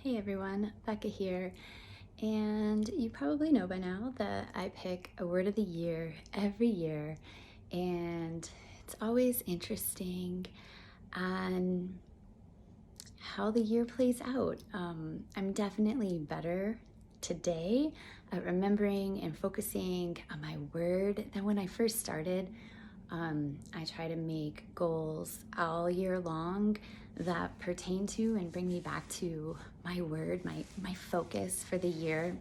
Hey everyone, Becca here, and you probably know by now that I pick a word of the year every year, and it's always interesting on how the year plays out. I'm definitely better today at remembering and focusing on my word than when I first started. I try to make goals all year long that pertain to and bring me back to my word, my focus for the year.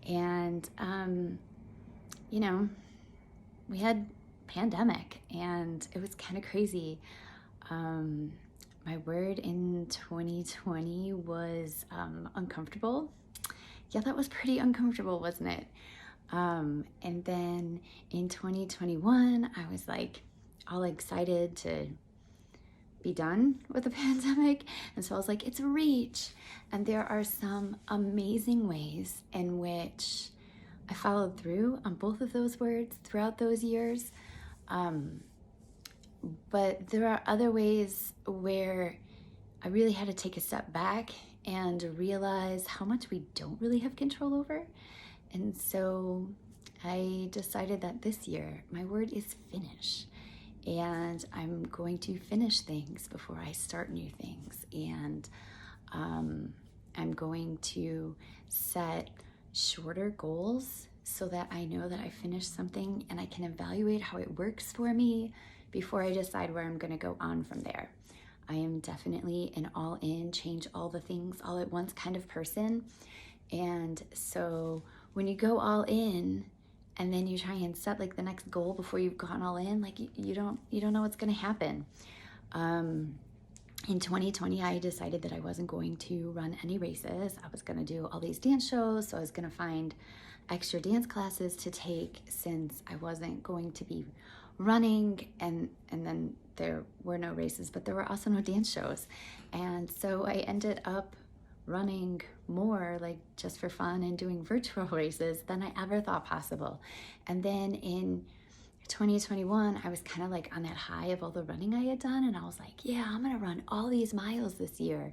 And, you know, we had pandemic and it was kind of crazy. Um, my word in 2020 was uncomfortable. Yeah, that was pretty uncomfortable, wasn't it? And then in 2021, I was like all excited to be done with the pandemic. And so I was like, it's a reach. And there are some amazing ways in which I followed through on both of those words throughout those years. Um, but there are other ways where I really had to take a step back and realize how much we don't really have control over. And so I decided that this year my word is finish. And I'm going to finish things before I start new things. And I'm going to set shorter goals so that I know that I finished something and I can evaluate how it works for me before I decide where I'm going to go on from there. I am definitely an all in, change all the things all at once kind of person. And so when you go all in and then you try and set like the next goal before you've gone all in, like you don't know what's going to happen. In 2020, I decided that I wasn't going to run any races. I was going to do all these dance shows. So I was going to find extra dance classes to take since I wasn't going to be running. And then there were no races, but there were also no dance shows. And so I ended up running more like just for fun and doing virtual races than I ever thought possible. And then in 2021, I was kind of like on that high of all the running I had done, and I was like, yeah, I'm gonna run all these miles this year.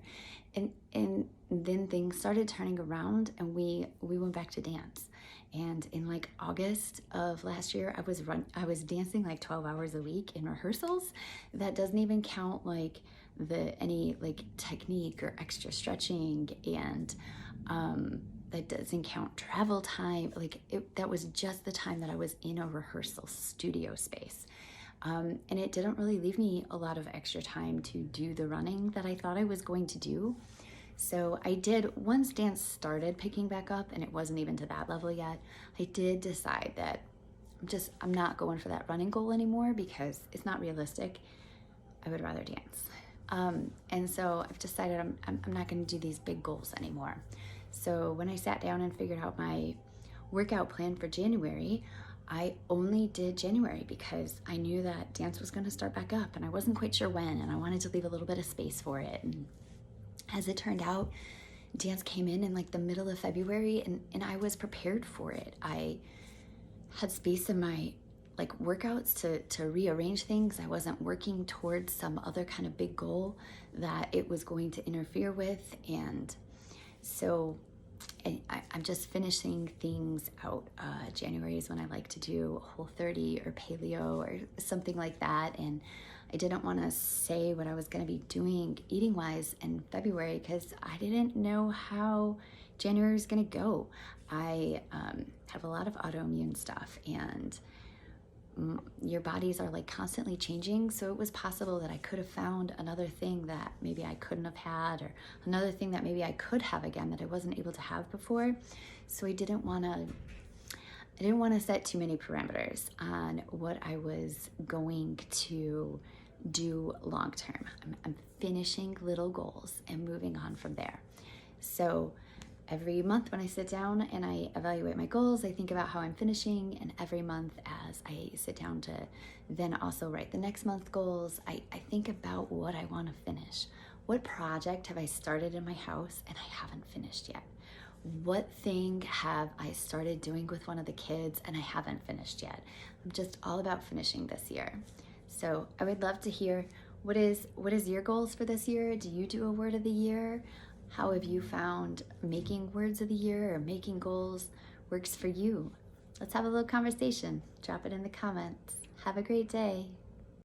And then things started turning around and we went back to dance. And in like August of last year, I was dancing like 12 hours a week in rehearsals. That doesn't even count like any like technique or extra stretching, and that doesn't count travel time. That was just the time that I was in a rehearsal studio space. And it didn't really leave me a lot of extra time to do the running that I thought I was going to do. So I did, once dance started picking back up, and it wasn't even to that level yet, I did decide that I'm not going for that running goal anymore because it's not realistic. I would rather dance. And so I've decided I'm not going to do these big goals anymore. So when I sat down and figured out my workout plan for January, I only did January because I knew that dance was going to start back up and I wasn't quite sure when, and I wanted to leave a little bit of space for it. And as it turned out, dance came in like the middle of February, and I was prepared for it. I had space in my like workouts to rearrange things. I wasn't working towards some other kind of big goal that it was going to interfere with. And so I'm just finishing things out. January is when I like to do Whole30 or paleo or something like that. And I didn't want to say what I was going to be doing eating wise in February because I didn't know how January was going to go. I have a lot of autoimmune stuff, and your bodies are like constantly changing. So it was possible that I could have found another thing that maybe I couldn't have had, or another thing that maybe I could have again that I wasn't able to have before. So I didn't want to set too many parameters on what I was going to do long term. I'm finishing little goals and moving on from there. So every month when I sit down and I evaluate my goals, I think about how I'm finishing. And every month as I sit down to then also write the next month's goals, I think about what I want to finish. What project have I started in my house and I haven't finished yet? What thing have I started doing with one of the kids and I haven't finished yet? I'm just all about finishing this year. So I would love to hear what is your goals for this year? Do you do a word of the year? How have you found making words of the year or making goals works for you? Let's have a little conversation. Drop it in the comments. Have a great day.